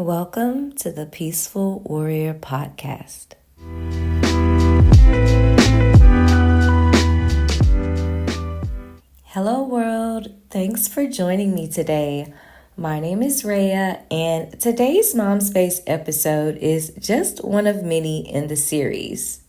Welcome to the Peaceful Warrior Podcast. Hello, world. Thanks for joining me today. My name is Rhea, and today's MOMspace episode is just one of many in the series.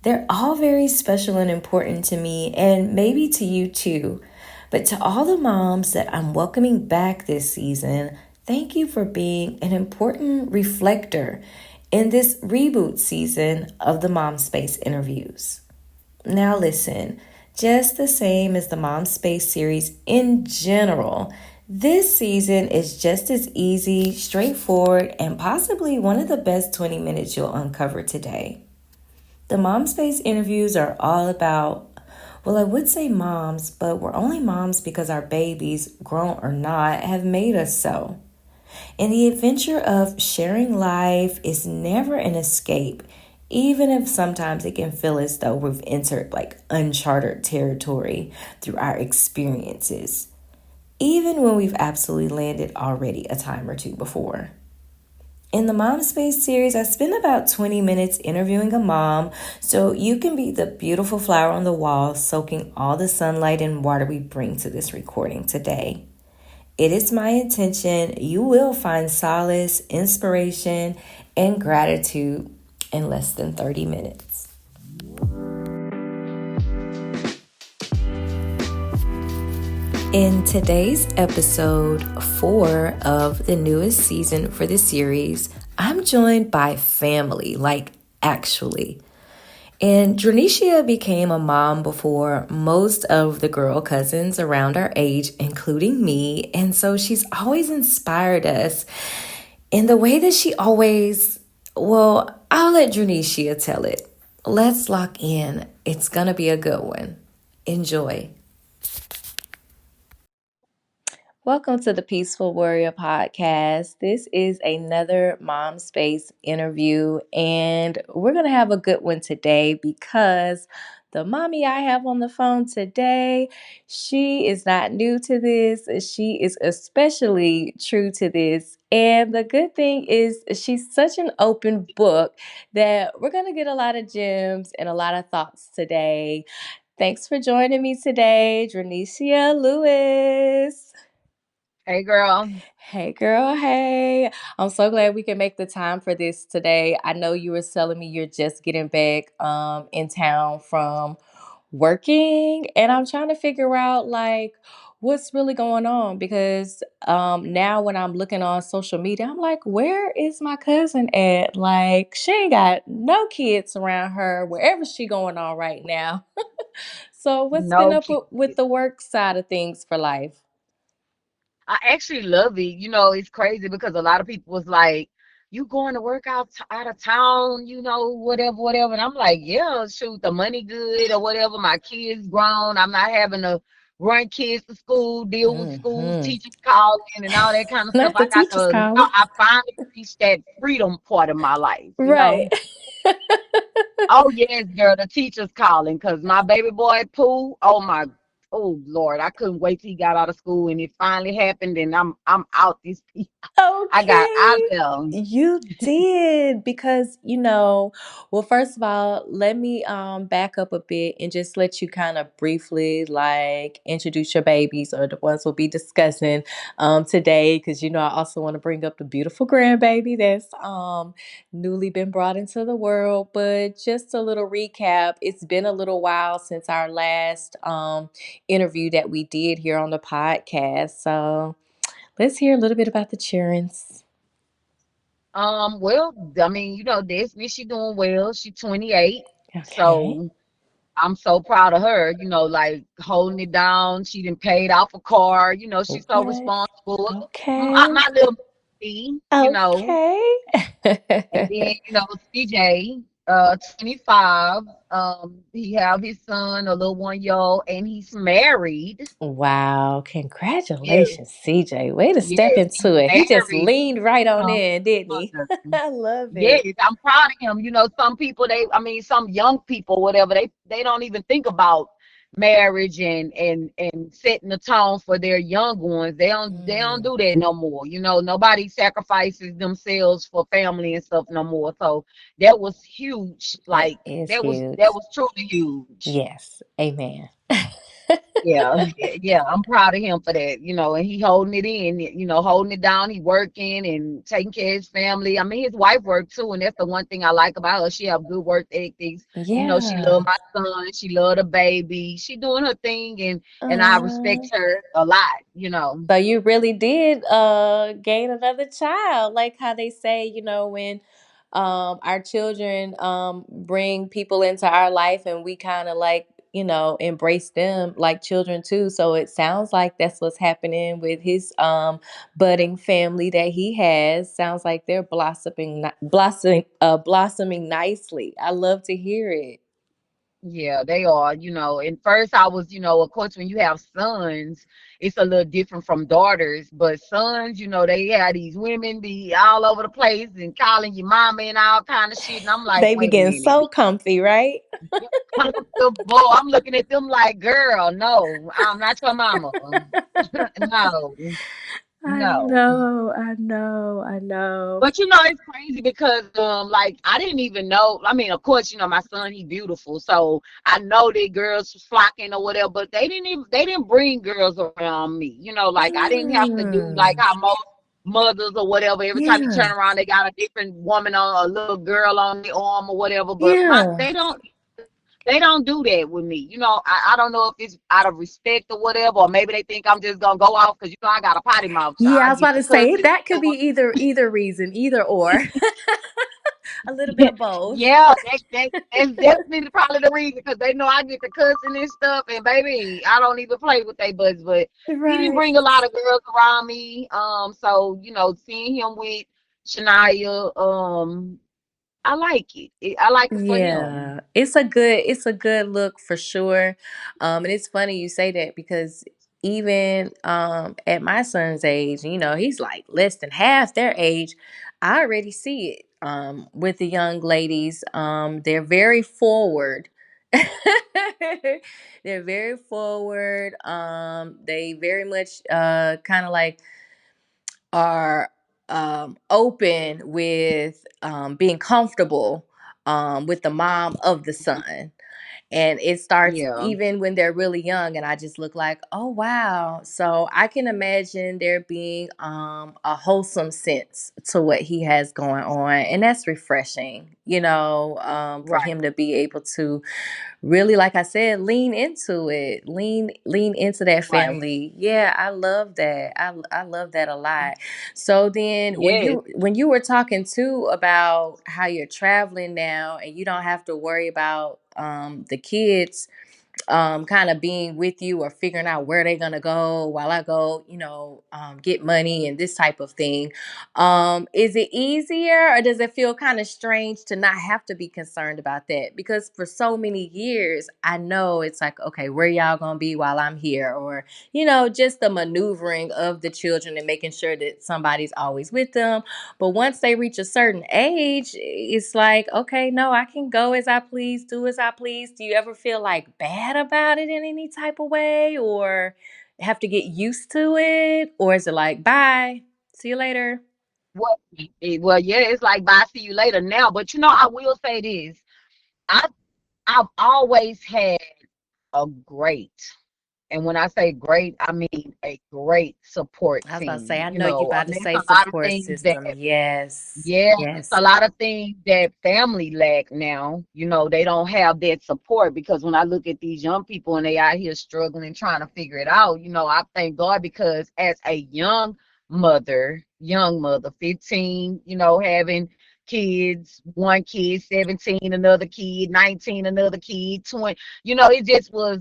They're all very special and important to me, and maybe to you too. But to all the moms that I'm welcoming back this season, thank you for being an important reflector in this reboot season of the MOMspace interviews. Now listen, just the same as the MOMspace series in general, this season is just as easy, straightforward, and possibly one of the best 20 minutes you'll uncover today. The MOMspace interviews are all about, well, I would say moms, but we're only moms because our babies, grown or not, have made us so. And the adventure of sharing life is never an escape, even if sometimes it can feel as though we've entered uncharted territory through our experiences, even when we've absolutely landed already a time or two before. In the MOMspace series, I spend about 20 minutes interviewing a mom so you can be the beautiful flower on the wall, soaking all the sunlight and water we bring to this recording today. It is my intention you will find solace, inspiration, and gratitude in less than 30 minutes. In today's episode 4 of the newest season for the series, I'm joined by family, actually. And Dreneshia became a mom before most of the girl cousins around our age, including me. And so she's always inspired us in the way that she always, I'll let Dreneshia tell it. Let's lock in. It's going to be a good one. Enjoy. Welcome to the Peaceful Warrior Podcast. This is another MOMspace interview, and we're going to have a good one today because the mommy I have on the phone today, she is not new to this. She is especially true to this. And the good thing is she's such an open book that we're going to get a lot of gems and a lot of thoughts today. Thanks for joining me today, Dreneshia Lewis. Hey girl. Hey girl, hey. I'm so glad we can make the time for this today. I know you were telling me you're just getting back in town from working, and I'm trying to figure out what's really going on because now when I'm looking on social media, I'm like, where is my cousin at? Like, she ain't got no kids around her wherever she going on right now. So what's been No up kid. with the work side of things for life? I actually love it. It's crazy because a lot of people was like, "You going to work out of town? Whatever, whatever." And I'm like, "Yeah, shoot, the money good or whatever. My kids grown. I'm not having to run kids to school, deal with schools, Mm-hmm. teachers calling, and all that kind of stuff. Not the teachers calling. I finally reached that freedom part of my life. Right. Oh yes, girl, the teacher's calling because my baby boy Pooh. Oh Lord, I couldn't wait till he got out of school and it finally happened and I'm out this piece. I got out Okay. there. You did because well, first of all, let me back up a bit and just let you kind of briefly introduce your babies or the ones we'll be discussing today because I also want to bring up the beautiful grandbaby that's newly been brought into the world. But just a little recap, it's been a little while since our last interview that we did here on the podcast. So let's hear a little bit about the Churins. Well, I mean, Destiny, she doing well. She 28. Okay. So I'm so proud of her, like holding it down. She done paid off a car, she's so What? responsible. Okay. My little baby, Okay. And then, CJ, 25, he have his son, a little 1 year old, and he's married. Wow. Yes, Congratulations, CJ. Way to step yes, he's into it. He just married leaned right on to in, didn't a he? mother. I love Yes, it. I'm proud of him. Some people, some young people, whatever, they don't even think about marriage and setting the tone for their young ones. They don't Mm. do that no more. Nobody sacrifices themselves for family and stuff no more. So that was huge. That Like is that huge. was truly huge. Yes. Amen. Yeah, yeah, I'm proud of him for that, and he holding it in, holding it down. He working and taking care of his family. I mean, his wife worked too, and that's the one thing I like about her. She have good work ethics. She love Yeah. my son. She love the baby. She doing her thing, and I Uh, respect her a lot. so you really did gain another child, like how they say, when our children bring people into our life and we kind of like, embrace them like children too. So it sounds like that's what's happening with his budding family that he has. Sounds like they're blossoming nicely. I love to hear it. Yeah, they are. And first I was, of course, when you have sons, it's a little different from daughters. But sons, they have these women be all over the place and calling you mama and all kind of shit. And I'm like, They be wait a getting minute, so comfy, right? be comfortable. I'm looking at them like, girl, no, I'm not your mama. No, I no. know, I know, I know. But it's crazy because like I didn't even know. I mean, of course, my son, he beautiful. So I know that girls was flocking or whatever, but they didn't bring girls around me. Like I didn't have to do like Mm, how most mothers or whatever, every time you yeah, turn around they got a different woman on a little girl on their arm or whatever. But yeah. they don't do that with me. I don't know if it's out of respect or whatever, or maybe they think I'm just gonna go off because I got a potty mouth, so Yeah, I I was get about to to say cussing. that could be either reason, either or. A little bit Yeah, of both. yeah, that's definitely probably the reason because they know I get the cussing and stuff, and baby, I don't even play with they butts. But he didn't Right. bring a lot of girls around me. So seeing him with Shania, I like it. I like it for him. Yeah, it's a good look for sure. And it's funny you say that because even at my son's age, he's like less than half their age. I already see it with the young ladies. They're very forward. They're very forward. They very much kind of like are open with being comfortable with the mom of the son. And it starts Yeah, even when they're really young. And I just look like, oh, wow. So I can imagine there being a wholesome sense to what he has going on. And that's refreshing, for right, him to be able to really, like I said, lean into it, lean into that right. family. Yeah, I love that. I love that a lot. So then when Yes, you were talking too about how you're traveling now and you don't have to worry about the kids kind of being with you or figuring out where they're gonna go while I go, get money and this type of thing. Is it easier or does it feel kind of strange to not have to be concerned about that? Because for so many years, I know it's like, okay, where y'all gonna be while I'm here, or just the maneuvering of the children and making sure that somebody's always with them. But once they reach a certain age, it's like, okay, no, I can go as I please, do as I please. Do you ever feel like bad about it in any type of way or have to get used to it? Or is it like, bye, see you later? what? Well, yeah, it's like bye, see you later now. But I will say this: I I've always had a great. And when I say great, I mean a great support I was about to say, team. I know you about to There's say a lot of support things that, system. Yes. yeah, it's Yes. a lot of things that family lack now. They don't have that support because when I look at these young people and they out here struggling, trying to figure it out, I thank God because as a young mother, 15, having kids, one kid, 17, another kid, 19, another kid, 20, it just was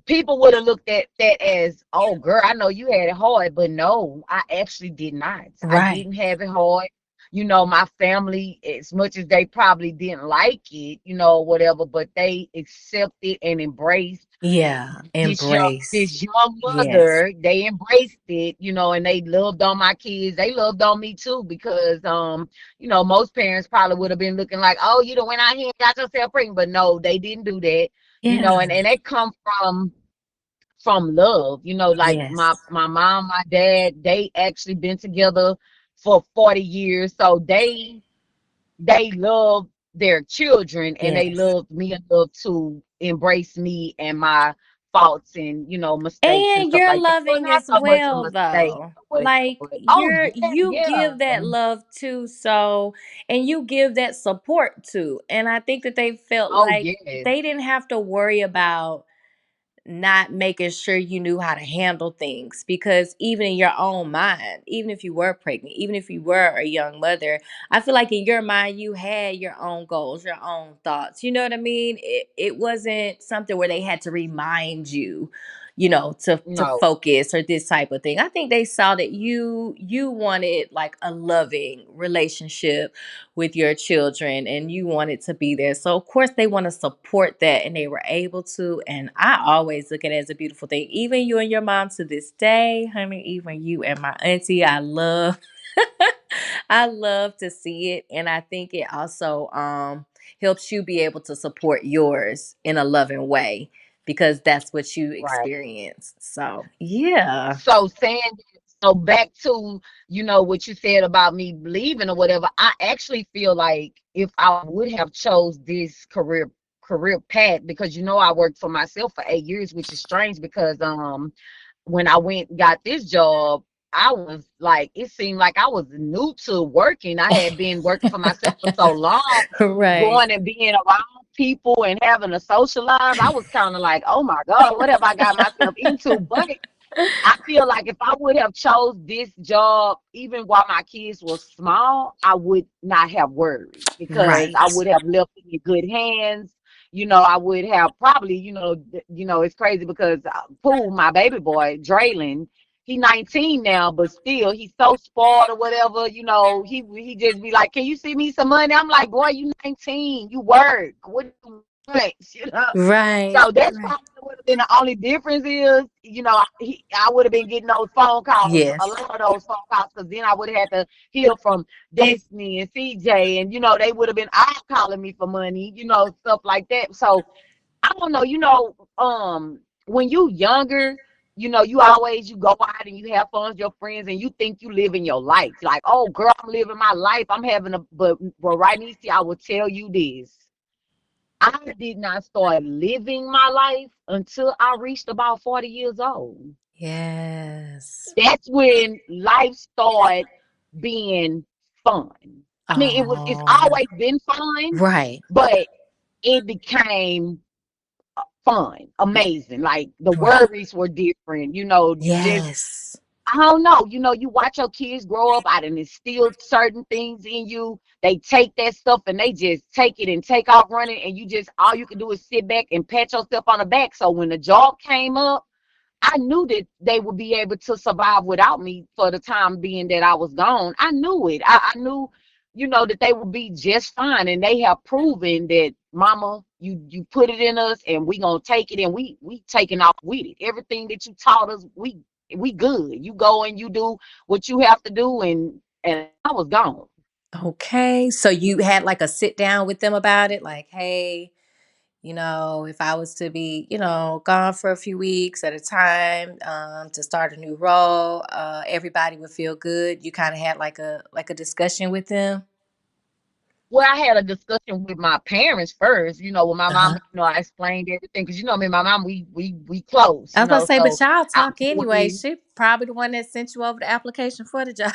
people would have looked at that as, oh, girl, I know you had it hard, but no, I actually did not. I Right. didn't have it hard. My family, as much as they probably didn't like it, whatever, but they accepted and embraced Yeah. this young Embrace. this young Yes. mother. They embraced it, and they loved on my kids. They loved on me too because most parents probably would have been looking like, oh, you done went out here and got yourself pregnant, but no, they didn't do that. Yeah. and that come from love, like Yes. my mom, my dad, they actually been together for 40 years. So they love their children, and they Yes. love me enough to embrace me and my faults and mistakes and And stuff you're like that. Well, loving not as so much a well mistake though. or whatever, Like but oh yeah, you yeah. give that love too, so and you give that support too. And I think that they felt Oh like yes. they didn't have to worry about not making sure you knew how to handle things, because even in your own mind, even if you were pregnant, even if you were a young mother, I feel like in your mind you had your own goals, your own thoughts, you know what I mean? It wasn't something where they had to remind you, to No. focus or this type of thing. I think they saw that you wanted like a loving relationship with your children and you wanted to be there. So of course they want to support that, and they were able to. And I always look at it as a beautiful thing. Even you and your mom to this day, honey, even you and my auntie, I love I love to see it. And I think it also helps you be able to support yours in a loving way, because that's what you Right. experienced. So yeah. So saying that, so back to what you said about me leaving or whatever. I actually feel like if I would have chose this career path, because I worked for myself for 8 years, which is strange because when I went and got this job, I was like, it seemed like I was new to working. I had been working for myself for so long, Right. going and being around people and having to socialize. I was kind of like, oh my God, what have I got myself into? But I feel like if I would have chose this job, even while my kids were small, I would not have worried because I Right. would have left them in good hands. I would have probably, it's crazy because Pooh, my baby boy, Draylon, he 19 now, but still he's so spoiled or whatever. He just be like, "Can you see me some money?" I'm like, "Boy, you 19, you work. What do you want?" Right. So that's Right. probably would have been the only difference is, I would have been getting those phone calls, a Yes. lot of those phone calls, because then I would have had to hear from Destiny and CJ, and they would have been out calling me for money, stuff like that. So I don't know, when you younger, you always you go out and you have fun with your friends and you think you living your life. Like, oh girl, I'm living my life. I'm having a but right, Niecy, I will tell you this. I did not start living my life until I reached about 40 years old. Yes. That's when life started being fun. I mean, it's Oh, always been fun, right. but it became fun, amazing. Like the Right. worries were different. You just Yes. I don't know. You watch your kids grow up. I done instilled certain things in you. They take that stuff and they just take it and take off running. And all you can do is sit back and pat yourself on the back. So when the job came up, I knew that they would be able to survive without me for the time being that I was gone. I knew it. I knew, that they would be just fine. And they have proven that, Mama, you put it in us, and we gonna take it, and we taking off with it. Everything that you taught us, we good. You go and you do what you have to do, and I was gone. Okay. So you had like a sit down with them about it, like, hey, if I was to be, gone for a few weeks at a time, to start a new role, everybody would feel good. You kind of had like a discussion with them. Well, I had a discussion with my parents first, with my mom, Uh-huh. I explained everything because me and my mom, we close, I was about to say, but so y'all I talk told anyway. her. She probably the one that sent you over the application for the job.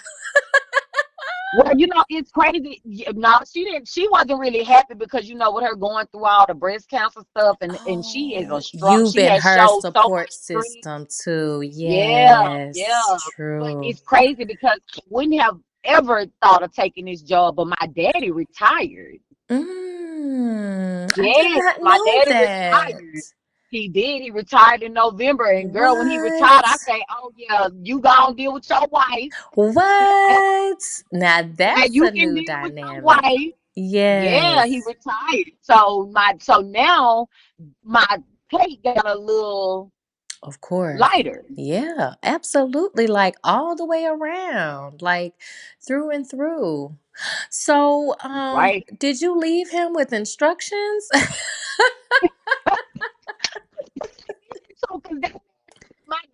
Well, it's crazy. No, she didn't. She wasn't really happy because with her going through all the breast cancer stuff, and she is a Oh, strong. you've She been has her showed so support much strength. system too. Yeah, yeah. Yes, But true. it's crazy because I wouldn't have ever thought of taking this job, but my daddy retired. I did Yes, not my know daddy that. retired. He did. He retired in November. And girl, when he retired, I What? say, "Oh yeah, you gonna deal with your wife. What? Now Now that's you a can new deal with your dynamic. wife." Yeah, he Yes, retired. So now my plate got a little of course. lighter, Yeah, absolutely. Like all the way around, like through and through. So, right? did you leave him with instructions?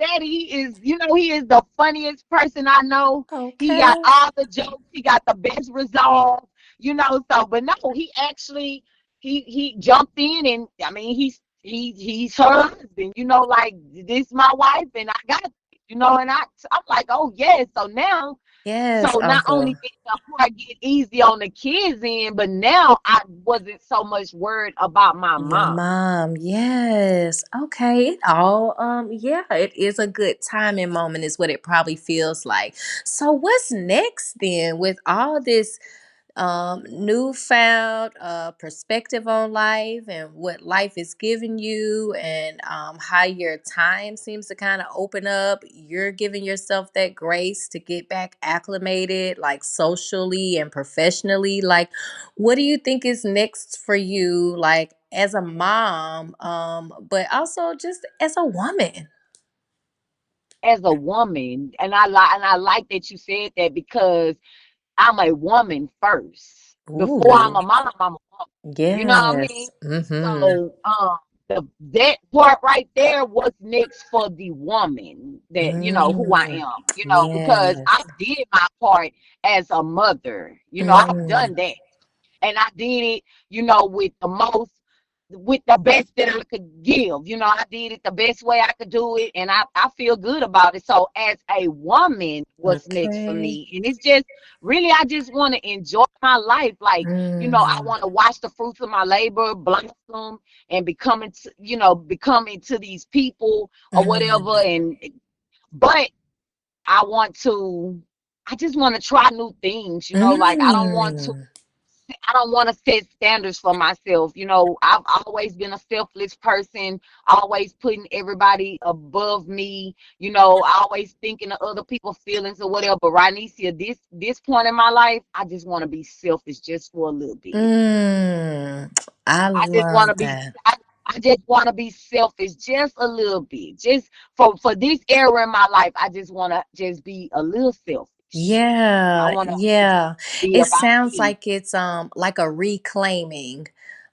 daddy is, he is the funniest person I know. He got Okay. all the jokes. He got the best resolve, so, but no, he actually, he jumped in, and I mean, he's her husband, like, this my wife, and I got, and I'm like, oh yeah. So now, Yes, so not only Uncle. did the part get easy on the kids end, but now I wasn't so much worried about my Your mom. mom, yes. Okay. It all yeah, it is a good timing moment is what it probably feels like. So what's next then with all this newfound perspective on life and what life is giving you, and how your time seems to kind of open up? You're giving yourself that grace to get back acclimated, like socially and professionally. Like, what do you think is next for you, like as a mom, but also just as a woman? As a woman, and I like that you said that, because I'm a woman first. Before I'm Ooh, a mom, I'm a woman. You know what I mean? yes. Mm-hmm. So, that part right there was next for the woman, that, who I Mm, am, because I yes. did my part as a mother. I've Mm. done that. And I did it, with the best that I could give. I did it the best way I could do it, and I feel good about it. So as a woman, what's next for Okay. me? And it's just really, I just want to enjoy my life. Like, I Mm, want to watch the fruits of my labor blossom and become into these people or whatever. mm, But I want to, I just want to try new things, like mm. I don't want to set standards for myself. I've always been a selfless person, always putting everybody above me, always thinking of other people's feelings or whatever. But Rhanesia, this point in my life, I just want to be selfish just for a little bit. Mm. I I just want love to be that. I just want to be selfish just a little bit. Just for this era in my life, I just want to just be a little selfish. I Yeah, want to just yeah. be It about sounds me. like it's like a reclaiming,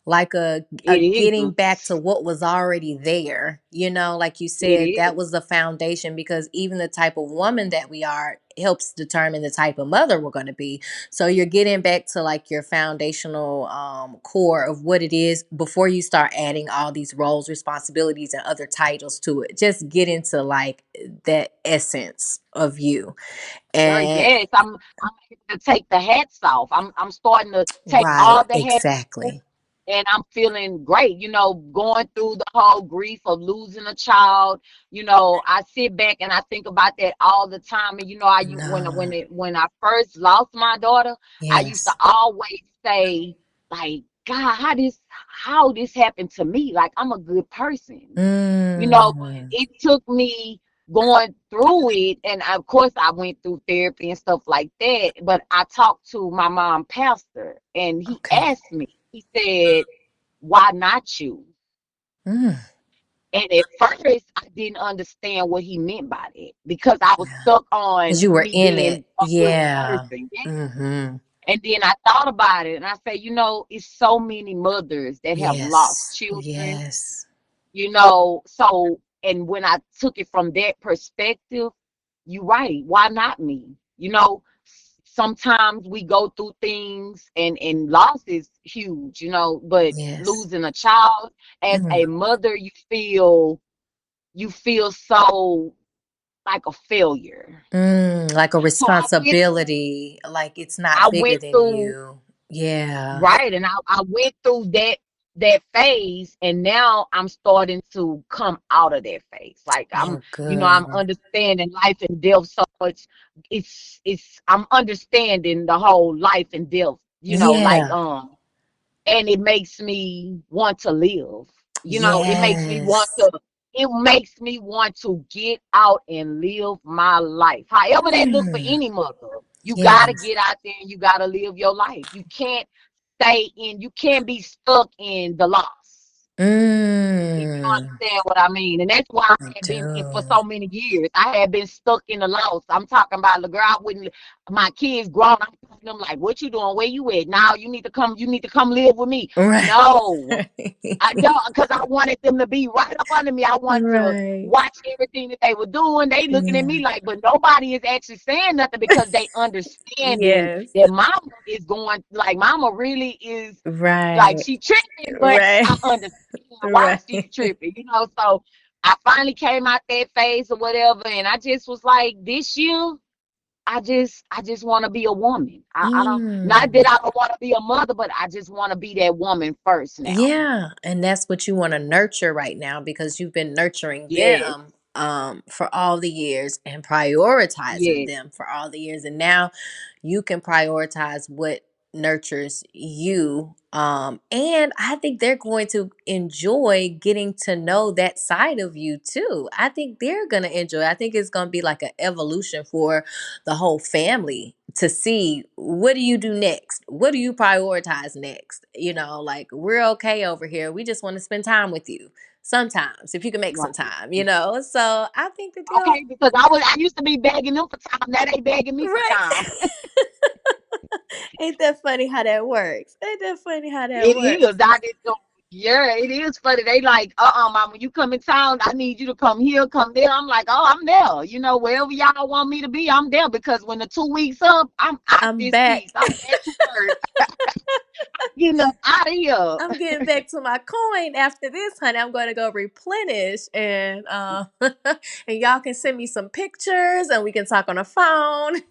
like a It getting back to is. what was already there. Like you It said, that is. was the foundation, because even the type of woman that we are helps determine the type of mother we're going to be. So you're getting back to like your foundational core of what it is before you start adding all these roles, responsibilities, and other titles to it. Just get into like that essence of you. Girl, And yes, I'm able to take the hats off. I'm starting to take right, all the hats off, exactly. and I'm feeling great. Going through the whole grief of losing a child. I sit back and I think about that all the time. And No. when I first lost my daughter, I used to Yes. always say, like, God, how this happened to me? Like, I'm a good person. But Mm. it took me going through it, and of course I went through therapy and stuff like that. But I talked to my mom pastor, and he Okay. asked me, he said, why not you? Mm. And at first I didn't understand what he meant by that, because I was Yeah. stuck Because on you were me in being it. a good Yeah. person. Yeah. Mm-hmm. And then I thought about it, and I said, it's so many mothers that have lost Yes. children. Yes. So, and when I took it from that perspective, you're right. Why not me? Sometimes we go through things, and loss is huge, but Yes. losing a child as Mm. a mother, you feel so like a failure. Mm. Like a So responsibility. Like it's I not bigger went than through you. Yeah. Right, and I went through that phase, and now I'm starting to come out of that phase. Like, Oh, I'm good. understanding life and death so much. I'm understanding the whole life and death, like, Yeah. and it makes me want to live. It makes me want Yes. to get out and live my life. However that look for Mm. any mother. You gotta Yes. get out there and you gotta live your life. You can't be stuck in the loss. If you Mm. understand what I mean. And that's why I I had been for do. so many years. I had been stuck in the loss. I'm talking about the girl. I wouldn't. My kids grown. asking them like, "What you doing? Where you at? Now you need to come. You need to come live with me." Right. No, I don't, because I wanted them to be right up under me. I wanted to Right. watch everything that they were doing. They looking at me Yeah. like, but nobody is actually saying nothing because they understanding Yes. that mama is going, like mama really is, like Right. she tripping, but Right. I understand why she's Right. tripping, you know. So I finally came out that phase or whatever, and I just was like, this year, I just want to be a woman. I don't, not that Mm. I don't want to be a mother, but I just want to be that woman first now. Yeah, and that's what you want to nurture right now because you've been nurturing Yes, them for all the years and prioritizing yes. them for all the years, and now you can prioritize what nurtures you. And I think they're going to enjoy getting to know that side of you too. I think they're going to enjoy. I think it's going to be like an evolution for the whole family to see, what do you do next? What do you prioritize next? Like, we're okay over here. We just want to spend time with you sometimes, if you can make some Right. time. So I think that they'll. Okay, because I used to be begging them for time. Now they begging me for Right. time. Ain't that funny how that works? Ain't that funny how that It is. works? I just don't. Yeah, it is funny. They like, mama, you come in town, I need you to come here, come there. I'm like, oh, I'm there. You know, wherever y'all want me to be, I'm there. Because when the 2 weeks up, I'm out I'm this piece. back. I'm back to work. Getting up out of here. I'm getting back to my coin after this, honey. I'm going to go replenish, and and y'all can send me some pictures, and we can talk on the phone.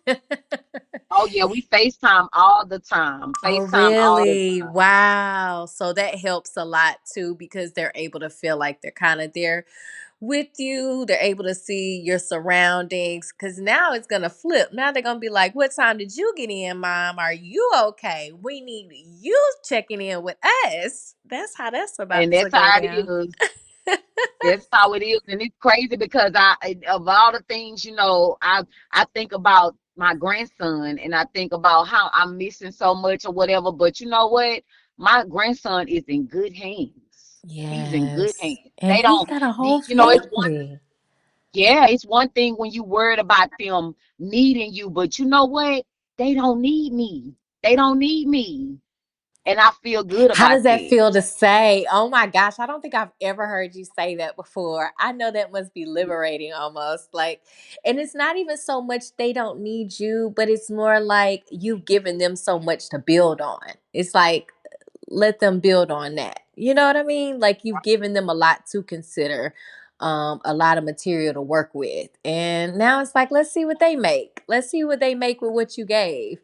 Oh yeah, we FaceTime all the time. Oh, FaceTime all the really? time. Wow. So that helps a lot too, because they're able to feel like they're kind of there with you. They're able to see your surroundings, because now it's going to flip. Now they're going to be like, what time did you get in, mom? Are you okay? We need you checking in with us. That's how that's And about to that's go how it down. is. That's how it is, and it's crazy because of all the things, I think about my grandson, and I think about how I'm missing so much or whatever. But you know what? My grandson is in good hands. He's in good Yes. hands. And They he's don't, got a whole it's one, family. yeah, it's one thing when you worried about them needing you, but you know what? They don't need me. They don't need me, and I feel good How about does that that. feel to say? Oh my gosh, I don't think I've ever heard you say that before. I know that must be liberating almost. Like, and it's not even so much they don't need you, but it's more like you've given them so much to build on. It's like, let them build on that. You know what I mean? Like, you've given them a lot to consider, a lot of material to work with. And now it's like, let's see what they make. Let's see what they make with what you gave,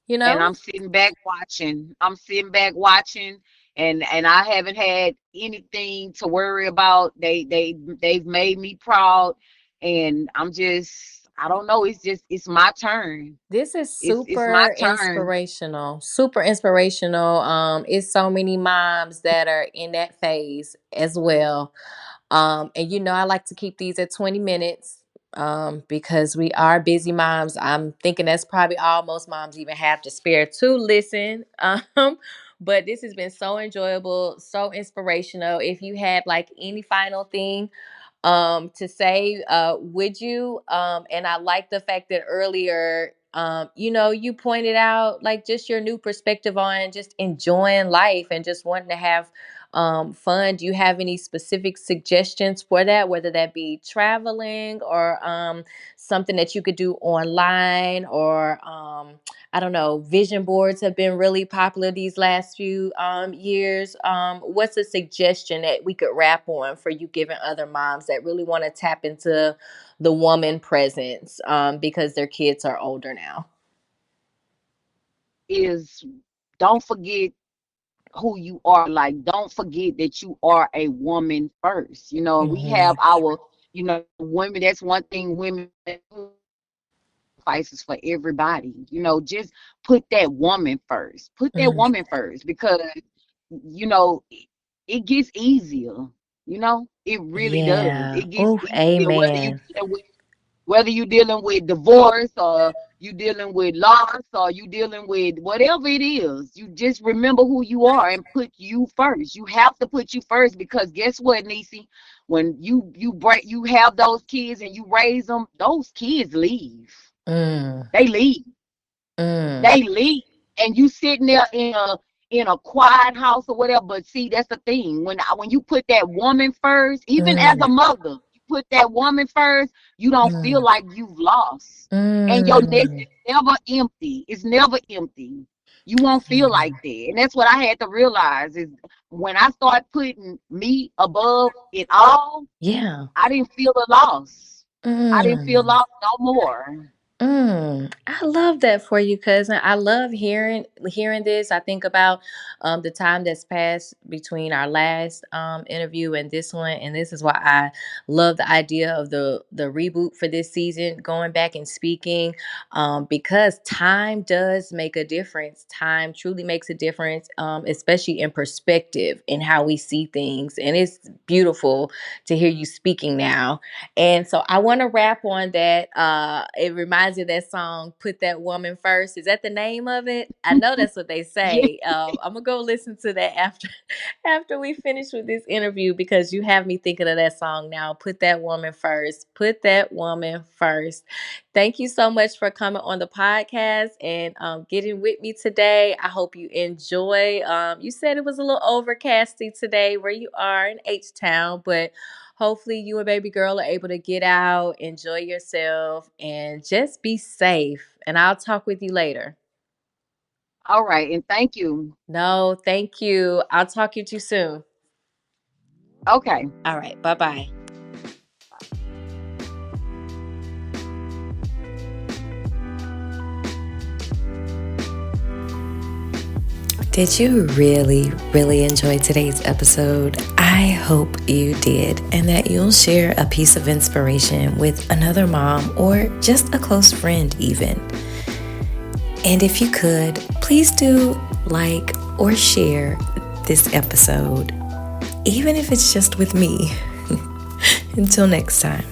you And know? I'm sitting back watching. I'm sitting back watching, and I haven't had anything to worry about. They've made me proud, and I don't know. It's my turn. This is It's my super turn. inspirational. Super inspirational. It's so many moms that are in that phase as well. And I like to keep these at 20 minutes, because we are busy moms. I'm thinking that's probably all most moms even have to spare to listen. But this has been so enjoyable, so inspirational. If you had like any final thing to say, would you? And I like the fact that earlier, you pointed out like just your new perspective on just enjoying life and just wanting to have fun. Do you have any specific suggestions for that, whether that be traveling or something that you could do online, or I don't know, vision boards have been really popular these last few years. What's a suggestion that we could wrap on for you, giving other moms that really want to tap into the woman presence, because their kids are older now? Is don't forget who you are. Like, don't forget that you are a woman first. We have Hmm. our, women. That's one thing women sacrifices for everybody. Just put that woman first. Put that Mm, woman first, because it gets easier. It really does. yeah. It gets Oh, easier, amen. whether you dealing with divorce, or you dealing with loss, or you dealing with whatever it is. You just remember who you are and put you first. You have to put you first, because guess what, Nisi? When you have those kids and you raise them, those kids leave. Mm, They leave. Mm. They leave, and you sitting there in a quiet house or whatever. But see, that's the thing. When you put that woman first, even as a Mm. mother, you put that woman first, you don't feel Mm. like you've lost. And your nest Mm. is never empty. It's never empty. You won't feel like Mm. that. And that's what I had to realize is when I start putting me above it all, Yeah. I didn't feel the loss. I didn't feel Mm. lost no more. I love that for you, cousin. I love hearing this. I think about the time that's passed between our last interview and this one, and this is why I love the idea of the reboot for this season, going back and speaking, because time does make a difference. Time truly makes a difference, especially in perspective and how we see things, and it's beautiful to hear you speaking now. And so I want to rap on that. It reminds me of that song, Put That Woman First. Is that the name of it? I know that's what they Yeah. say. I'm going to go listen to that after after we finish with this interview because you have me thinking of that song now. Put that woman first. Put that woman first. Thank you so much for coming on the podcast and getting with me today. I hope you enjoy. You said it was a little overcasty today where you are in H-Town, but hopefully you and baby girl are able to get out, enjoy yourself, and just be safe. And I'll talk with you later. All right. And thank you. No, thank you. I'll talk to you soon. Okay. All right. Bye bye. Did you really enjoy today's episode? I hope you did, and that you'll share a piece of inspiration with another mom or just a close friend, even. And if you could, please do like or share this episode, even if it's just with me. Until next time.